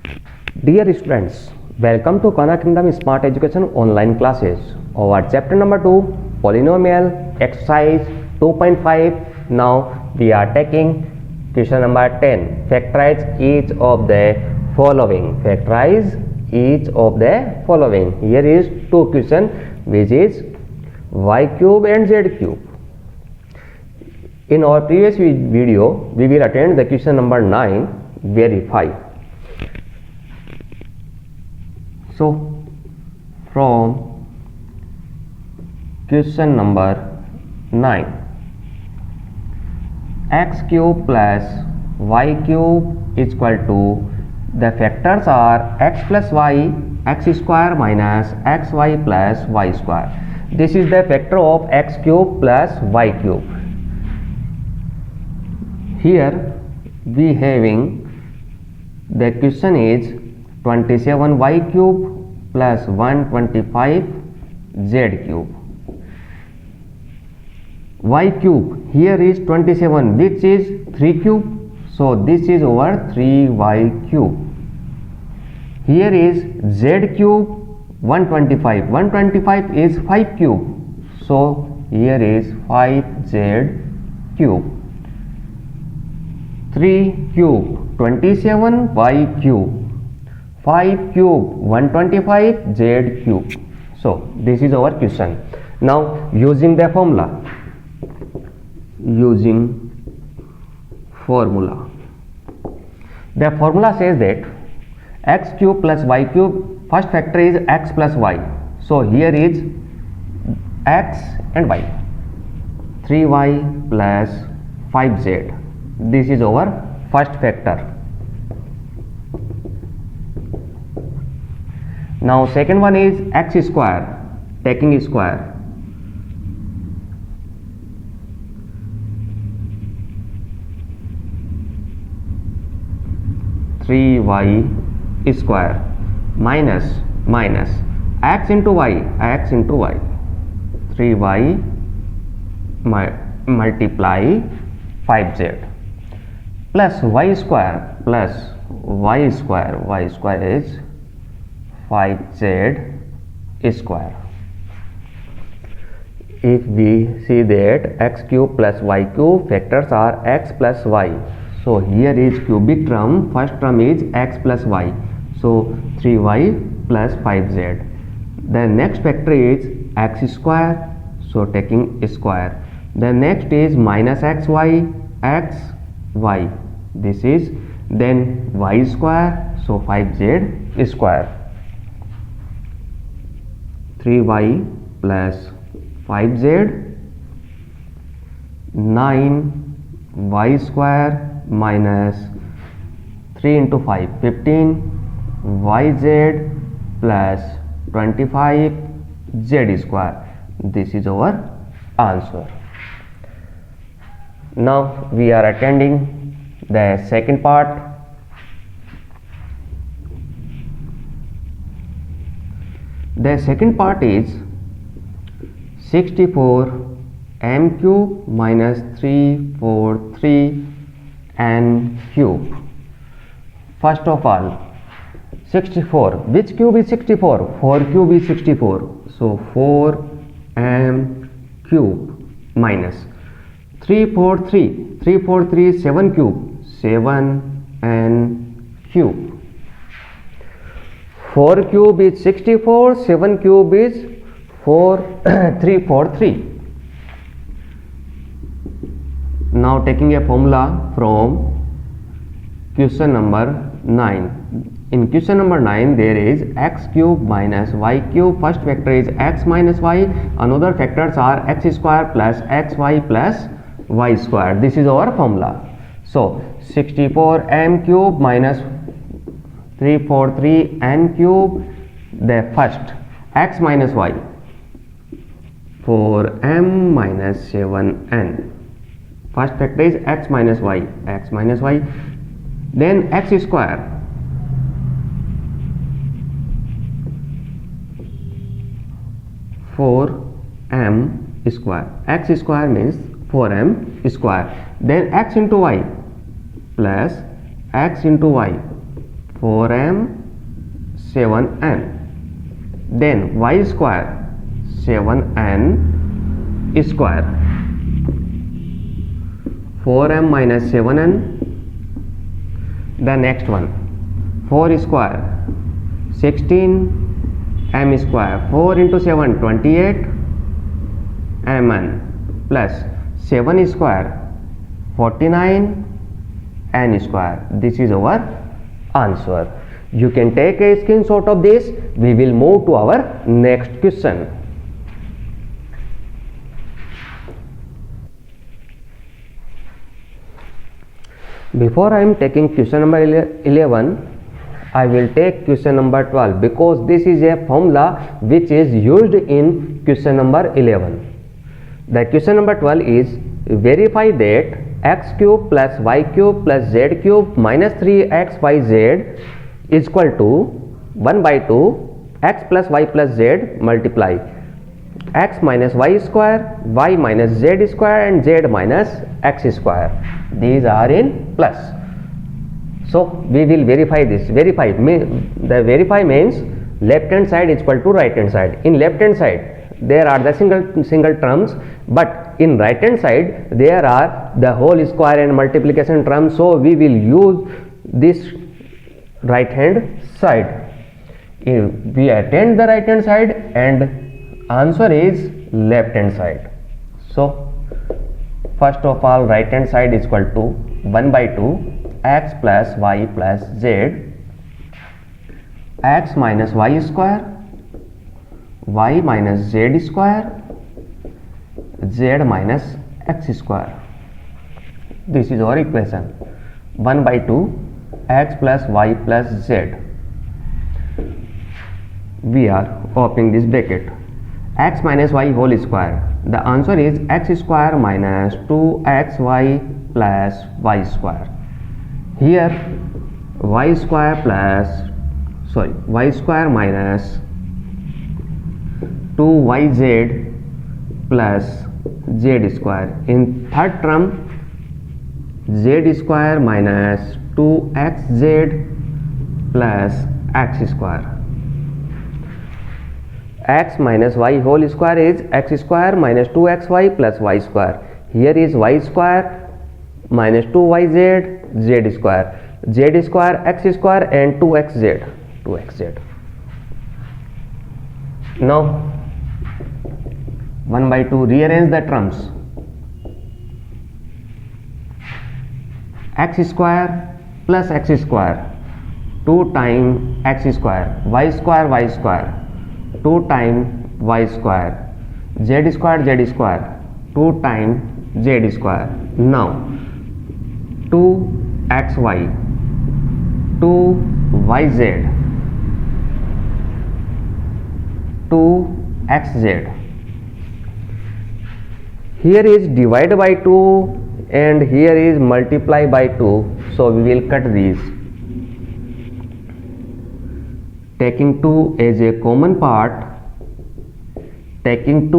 Dear students, welcome to Khan Kingdom Smart Education online classes. Our chapter number 2, polynomial exercise 2.5. Now we are taking question number 10. Factorize each of the following. Factorize each of the following. Here is two question, which is y cube and z cube. In our previous video, we will attend the question number 9. Verify. So, from question number 9, x cube plus y cube is equal to, the factors are x plus y, x square minus xy plus y square. This is the factor of x cube plus y cube. Here we having, the question is 27y cube plus 125z cube. Y cube here is 27, which is 3 cube, so this is over 3y cube. Here is z cube 125, 125 is 5 cube, so here is 5z cube. 3 cube 27y cube, 5 cube 125 z cube. So this is our question. Now using the formula, the formula says that x cube plus y cube, first factor is x plus y, so here is x and y, 3y plus 5z. This is our first factor. Now second one is x square, taking square, three y square minus x into y, 3y multiply 5z plus y square is 5z square. If we see that x cube plus y cube factors are x plus y, so here is cubic term, first term is x plus y, so 3y plus 5z. The next factor is x square, so taking square. The next is minus xy, xy, this is, then y square, so 5z square. 3y plus 5z, 9y square minus 3 into 5, 15 yz plus 25 z square. This is our answer. Now we are attending the second part. The second part is 64 m cube minus 343 n cube. First of all, 64, which cube is 64? 4 cube is 64, so 4 m cube minus 343 is 7 cube, 7 n cube. 4 cube is 64, 7 cube is 343. Now taking a formula from question number 9. In question number 9 there is x cube minus y cube, first factor is x minus y, another factors are x square plus xy plus y square. This is our formula. So 64 m cube minus 343 n cube, the first x minus y, 4m minus 7n. First factor is x minus y, then x square, 4m square, x square means 4m square, then x into y plus x into y, 4m 7n. Then y square 7n square, 4m minus 7n. The next one 4 square 16 m square, 4 into 7 28 mn plus 7 square 49 n square. This is our answer. You can take a screenshot of this. We will move to our next question. Before I am taking question number 11, I will take question number 12 because this is a formula which is used in question number 11. The question number 12 is verify that x cube plus y cube plus z cube minus 3xyz is equal to 1 by 2 x plus y plus z multiply x minus y square, y minus z square and z minus x square. These are in plus. So we will verify this. The verify means left hand side is equal to right hand side. In left hand side there are the single terms, but in right hand side there are the whole square and multiplication terms. So we will use this right hand side. We attend the right hand side and answer is left hand side. So first of all, right hand side is equal to 1 by 2 x plus y plus z, x minus y square, y minus z square, z minus x square. This is our equation. 1 by 2 x plus y plus z. We are opening this bracket. X minus y whole square. The answer is x square minus 2xy plus y square. Here y square minus 2yz plus z square. In third term z square minus 2xz plus x square. X minus y whole square is x square minus 2xy plus y square. Here is y square minus 2yz, z square, z square, x square and 2xz. Now 1 by 2 rearrange the terms. X square plus x square 2 times x square, y square 2 times y square, z square 2 times z square. Now 2xy 2yz 2xz. Here is divide by 2 and here is multiply by 2. So we will cut these. Taking 2 as a common part, taking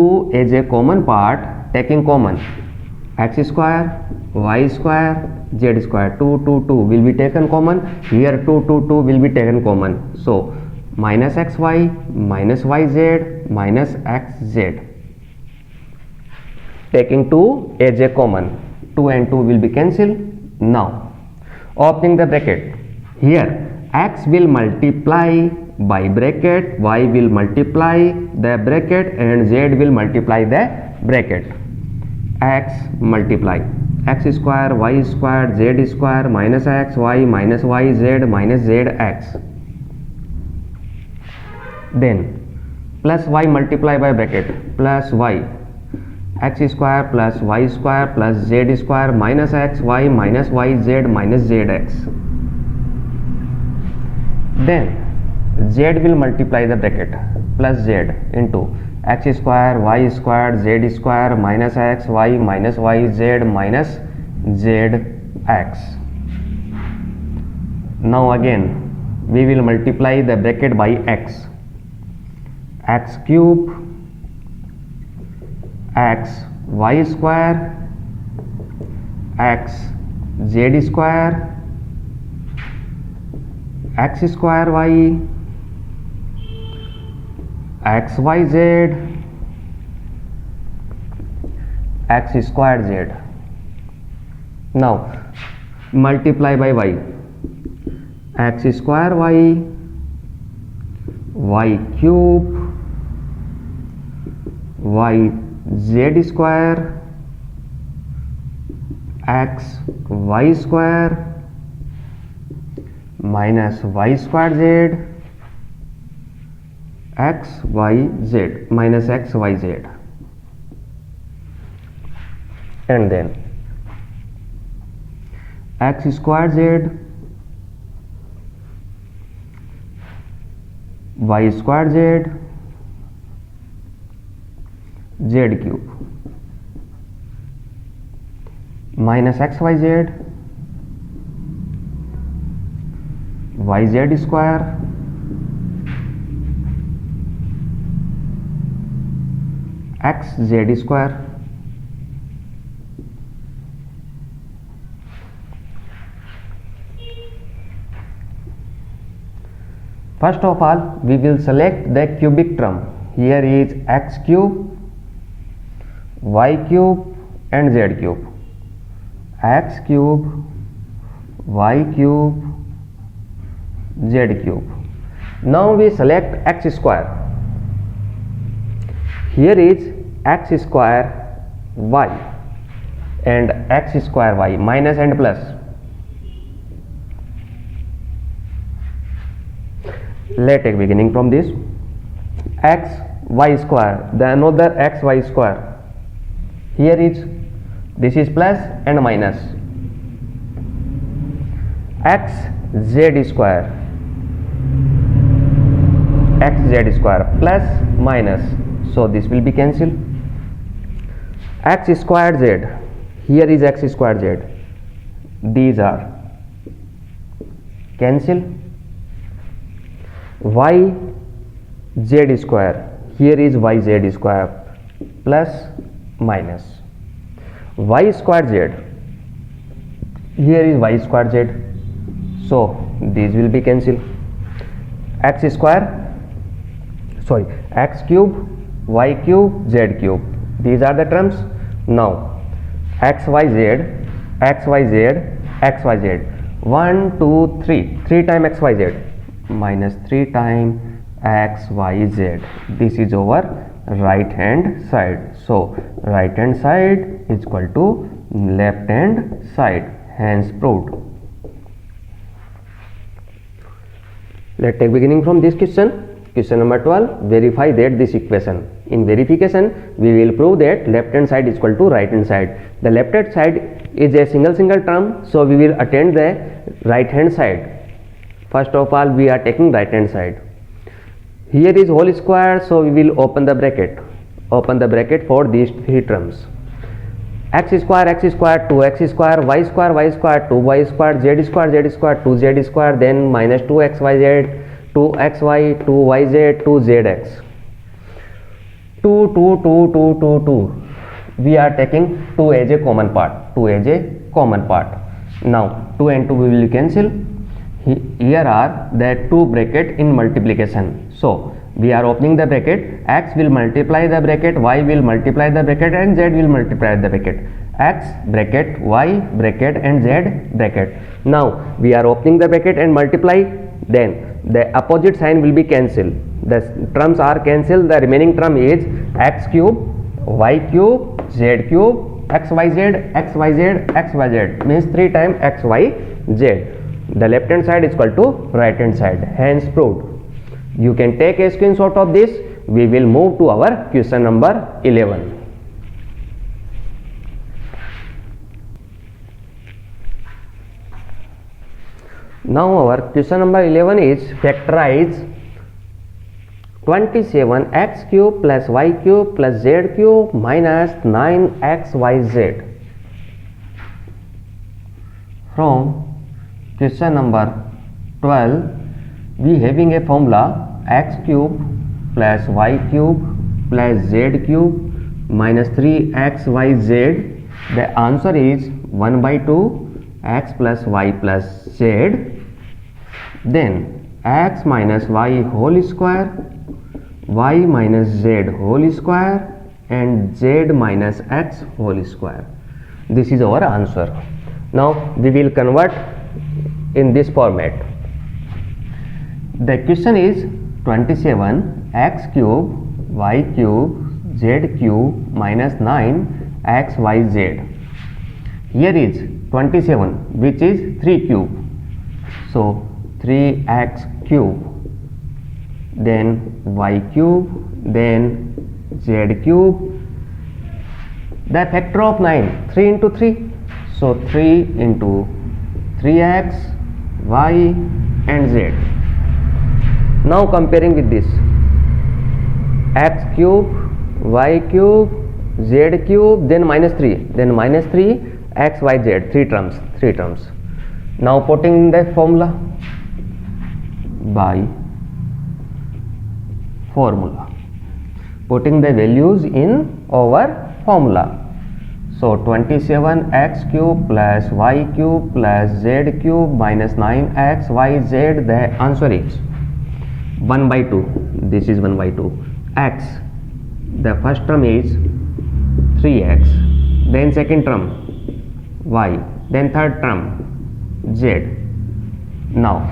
common x square, y square, z square, 2 will be taken common. Here 2 will be taken common. So minus xy minus yz minus xz. Taking 2 as a common, 2 and 2 will be cancelled. Now opening the bracket. Here x will multiply by bracket, y will multiply the bracket and z will multiply the bracket. X multiply x square, y square, z square minus x, y minus y, z minus z x. Then plus y multiply by bracket plus y, x square plus y square plus z square minus x, y minus y, z minus z x. Then z will multiply the bracket plus z into x square, y square, z square minus x, y minus y, z minus z x. Now again we will multiply the bracket by x. X cube, x y square, x z square, x square y, x y z, x square z. Now multiply by y, x square y, y cube, y z square, x y square minus y square z, x y z minus x y z, and then x square z, y square z, z cube minus x y z, y z square, x z square. First of all, we will select the cubic term. Here is x cube, y cube and z cube. X cube, y cube, z cube. Now we select x square. Here is x square y and x square y minus and plus. Let's take beginning from this. X y square, then another x y square. Here is, this is plus and minus. X z square, x z square plus minus, so this will be cancelled. X square z, here is x square z, these are cancelled. Y z square, here is y z square plus minus. Y square z, here is y square z, so these will be cancelled. X square, sorry, x cube, y cube, z cube, these are the terms. Now x y z, x y z, x y z, 1 2 3, 3 times x y z minus 3 times x y z. This is our right hand side, so right hand side is equal to left hand side, hence proved. Let's take beginning from this question. Question number 12, verify that this equation. In verification, we will prove that left hand side is equal to right hand side. The left hand side is a single term, so we will attend the right hand side. First of all, we are taking right hand side. Here is whole square, so we will open the bracket. Open the bracket for these three terms. X square, 2x square, y square, 2y square, z square, 2z square, then minus 2xyz, 2xy, 2yz, 2zx. 2, 2, 2, 2, 2, 2. We are taking 2 as a common part. 2 as a common part. Now 2 and 2 we will cancel. Here are the two bracket in multiplication. So we are opening the bracket. X will multiply the bracket, y will multiply the bracket, and z will multiply the bracket. X bracket, y bracket, and z bracket. Now we are opening the bracket and multiply. Then the opposite sign will be cancelled. The terms are cancelled. The remaining term is x cube, y cube, z cube, xyz, xyz, xyz, means 3 times xyz. The left hand side is equal to right hand side, hence proved. You can take a screenshot of this. We will move to our question number 11. Now our question number 11 is factorize 27x cube plus y cube plus z cube minus 9xyz. From question number 12, we having a formula x cube plus y cube plus z cube minus 3xyz. The answer is 1/2 x plus y plus z then x minus y whole square, y minus z whole square, and z minus x whole square. This is our answer. Now we will convert in this format. The question is 27 x cube y cube z cube minus 9 x y z. Here is 27, which is 3 cube. So 3x cube, then y cube, then z cube. The factor of 9, 3 into 3. So 3 into 3x, y and z. Now comparing with this, x cube, y cube, z cube, then minus 3, x, y, z, 3 terms. Now putting in the formula by formula, putting the values in our formula. So 27 x cube plus y cube plus z cube minus 9x y z. The answer is 1 by 2. This is 1 by 2. X, the first term is 3x, then second term y, then third term z. Now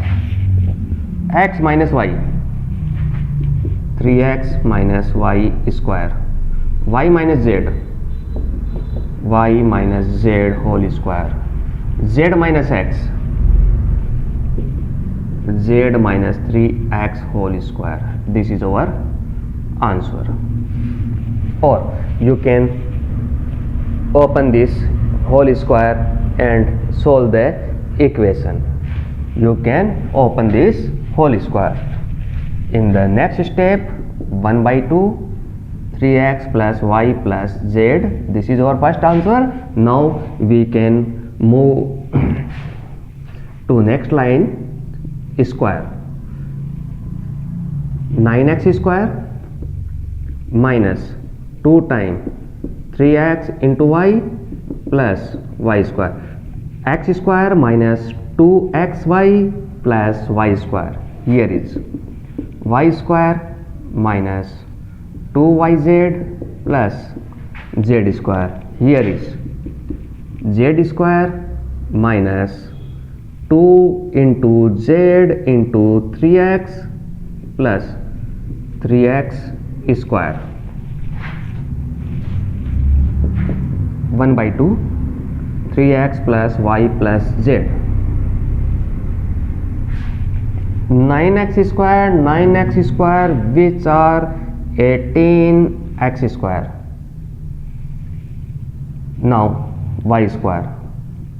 x minus y, 3x minus y square, y minus z, y minus z whole square, z minus x, z minus 3x whole square. This is our answer. Or you can open this whole square and solve the equation. You can open this whole square. In the next step, 1 by 2, 3x plus y plus z. This is our first answer. Now we can move to next line. Square, 9x square minus 2 times 3x into y plus y square, x square minus 2xy plus y square. Here is y square minus 2yz plus z square. Here is z square minus 2 into z into 3x plus 3x square. 1 by 2, 3x plus y plus z. 9x square, which are 18x square. Now y square,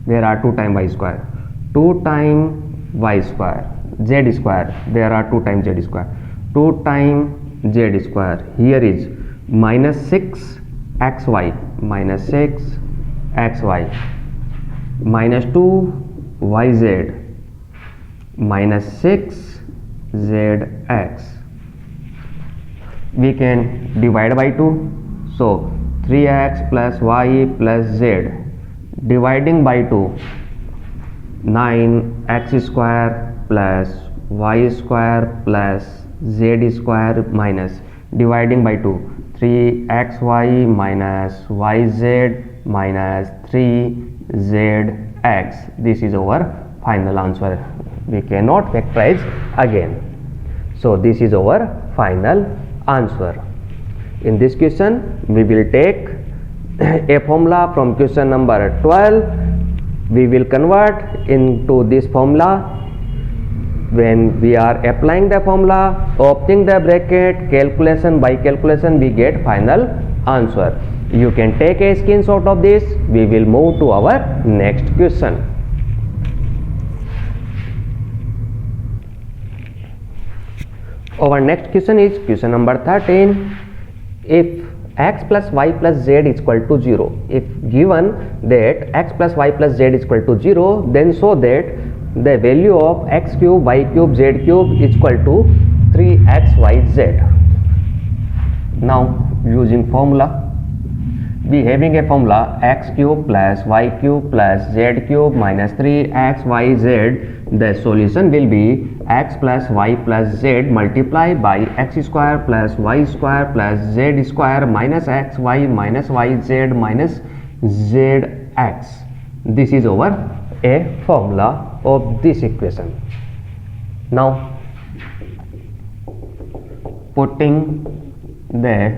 there are 2 times y square, 2 times y square, z square, there are 2 times z square, 2 times z square. Here is minus 6xy, minus 6xy, minus 2yz, minus 6zx. We can divide by 2. So 3x plus y plus z, dividing by 2, 9x square plus y square plus z square minus, dividing by 2, 3xy minus yz minus 3zx. This is our final answer. We cannot factorize again. So this is our final answer. In this question we will take a formula from question number 12. We will convert into this formula. When we are applying the formula, opening the bracket, calculation by calculation, we get final answer. You can take a screenshot of this. We will move to our next question. Our next question is question number 13. If x plus y plus z is equal to 0, if given that x plus y plus z is equal to 0, then show that the value of x cube, y cube, z cube is equal to 3xyz. Now using formula, we having a formula x cube plus y cube plus z cube minus 3xyz. The solution will be x plus y plus z multiply by x square plus y square plus z square minus x y z minus zx. This is our a formula of this equation. Now putting the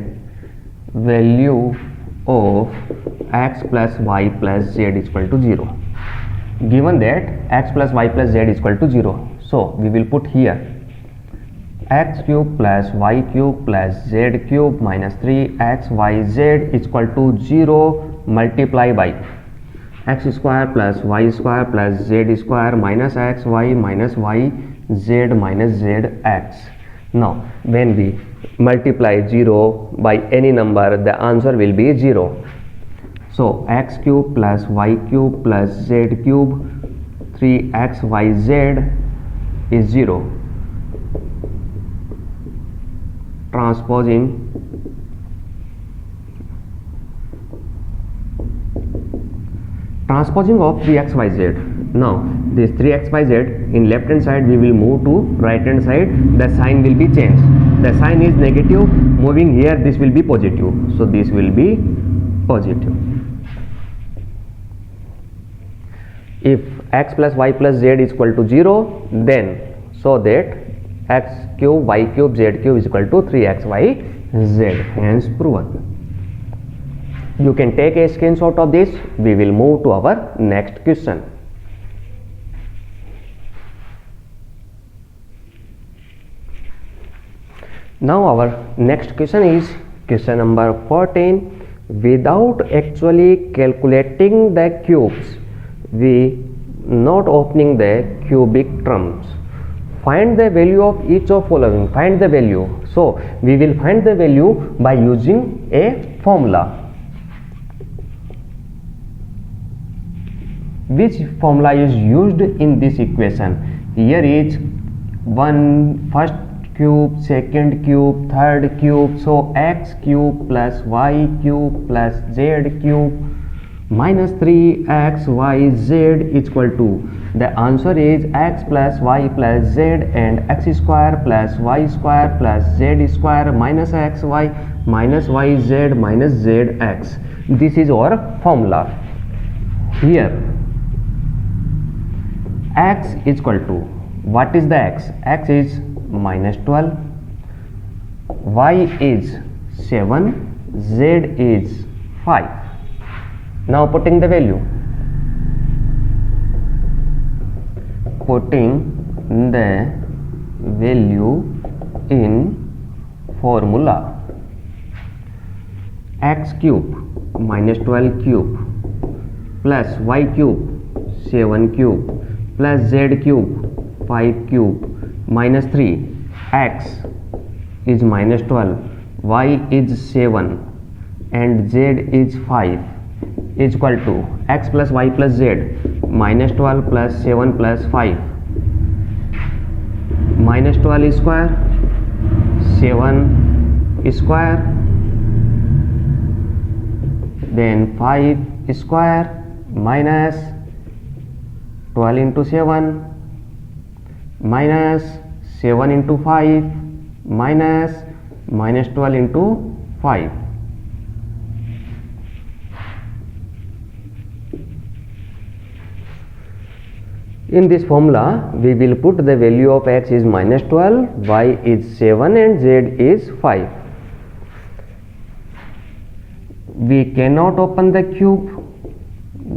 value of x plus y plus z is equal to 0. Given that x plus y plus z is equal to 0, so we will put here x cube plus y cube plus z cube minus 3xyz is equal to 0 multiply by x square plus y square plus z square minus xy minus yz minus zx. Now when we multiply 0 by any number, the answer will be 0. So x cube plus y cube plus z cube 3xyz is 0. Transposing of 3xyz. Now this 3xyz in left hand side we will move to right hand side. The sign will be changed. The sign is negative. Moving here, this will be positive. So this will be positive. If x plus y plus z is equal to 0, then so that x cube y cube z cube is equal to 3xyz. Hence proven. You can take a screenshot of this. We will move to our next question. Now our next question is question number 14. Without actually calculating the cubes, we not opening the cubic terms, find the value of each of following. Find the value. So we will find the value by using a formula. Which formula is used in this equation? Here is first cube, second cube, third cube. So x cube plus y cube plus z cube minus 3xyz is equal to, the answer is x plus y plus z and x square plus y square plus z square minus xy minus yz minus zx. This is our formula. Here x is equal to, what is the x? X is minus 12, y is 7, z is 5. Now putting the value, in formula. X cube minus 12 cube plus y cube 7 cube plus z cube 5 cube minus 3, x is minus 12, y is 7 and z is 5 is equal to x plus y plus z minus 12 plus 7 plus 5 minus 12 square 7 square then 5 square minus 12 into 7 minus 7 into 5 minus 12 into 5. In this formula, we will put the value of x is minus 12, y is 7 and z is 5. We cannot open the cube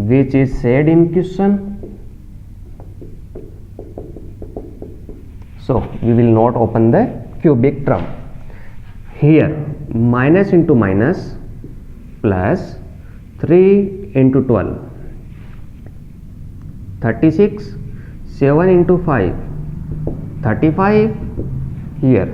which is said in question. So we will not open the cubic term. Here minus into minus plus 3 into 12, 36, 7 into 5, 35. Here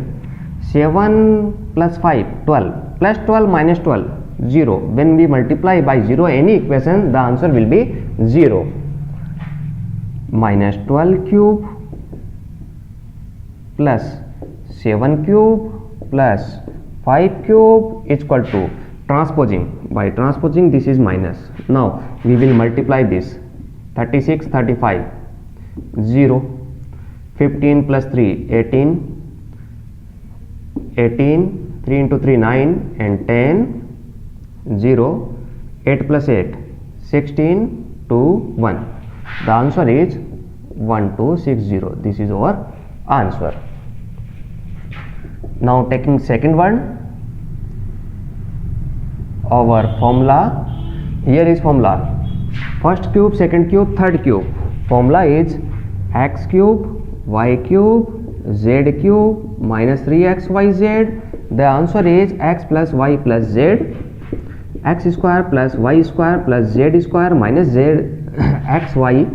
7 plus 5, 12, plus 12 minus 12, 0. When we multiply by 0 any equation, the answer will be 0. Minus 12 cube plus 7 cube plus 5 cube is equal to, transposing. By transposing, this is minus. Now we will multiply this. 36, 35, 0. 15 plus 3 18, 18, 3 into 3 9 and 10, 0, 8 plus 8 16, 2 1. The answer is 1260. This is our answer. Now taking second one, our formula. Here is formula: first cube, second cube, third cube. Formula is x cube y cube z cube minus 3xyz. The answer is x plus y plus z, x square plus y square plus z square minus z xy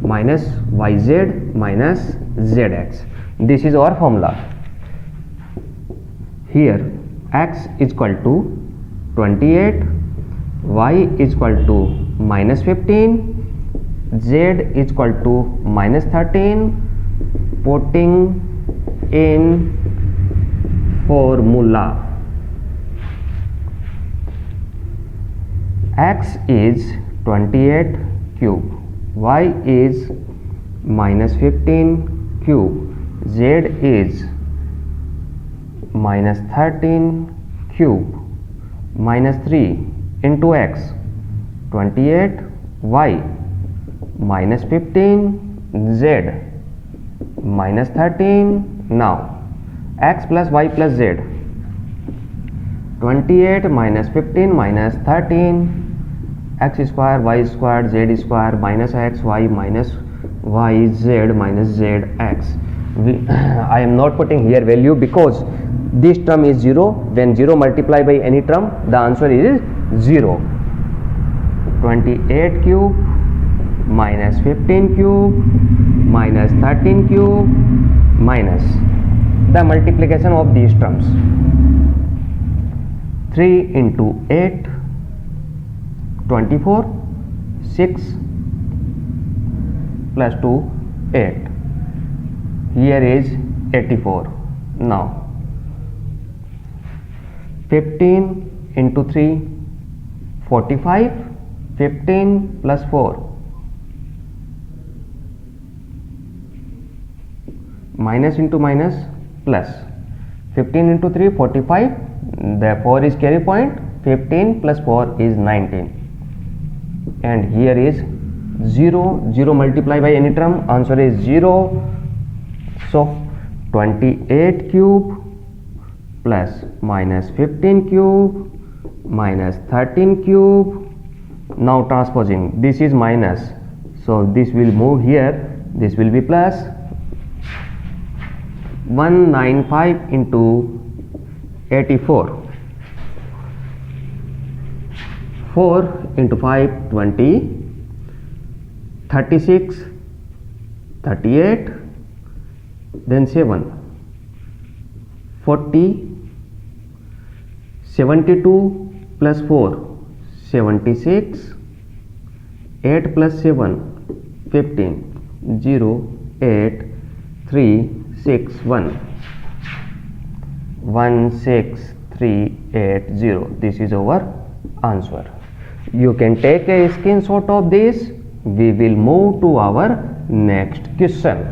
minus yz minus zx. This is our formula. Here x is equal to 28, y is equal to minus 15, z is equal to minus 13. Putting in formula, x is 28 cube, y is minus 15 cube, z is minus 13 cube minus 3 into x 28, y minus 15, z minus 13. Now x plus y plus z, 28 minus 15 minus 13, x square y square z square minus x y minus y z minus z x. I am not putting here value because this term is 0. When 0 multiply by any term, the answer is 0. 28 cube minus 15 cube minus 13 cube minus the multiplication of these terms. 3 into 8, 24, 6 plus 2, 8. Here is 84. Now 15 into 3, 45, 15 plus 4 minus into minus plus 15 into 3 45, the 4 is carry point, 15 plus 4 is 19, and here is 0, 0 multiply by any term, answer is 0. So 28 cube plus minus 15 cube minus 13 cube. Now transposing, this is minus, so this will move here, this will be plus. 195 into 84, 4 into 5, 20, 36, 38, then 7, 40, 72 plus 4, 76, 8 plus 7, 15, 0, 8, 3, 6, 1, 1, 6, 3, 8, 0. This is our answer. You can take a screenshot of this. We will move to our next question.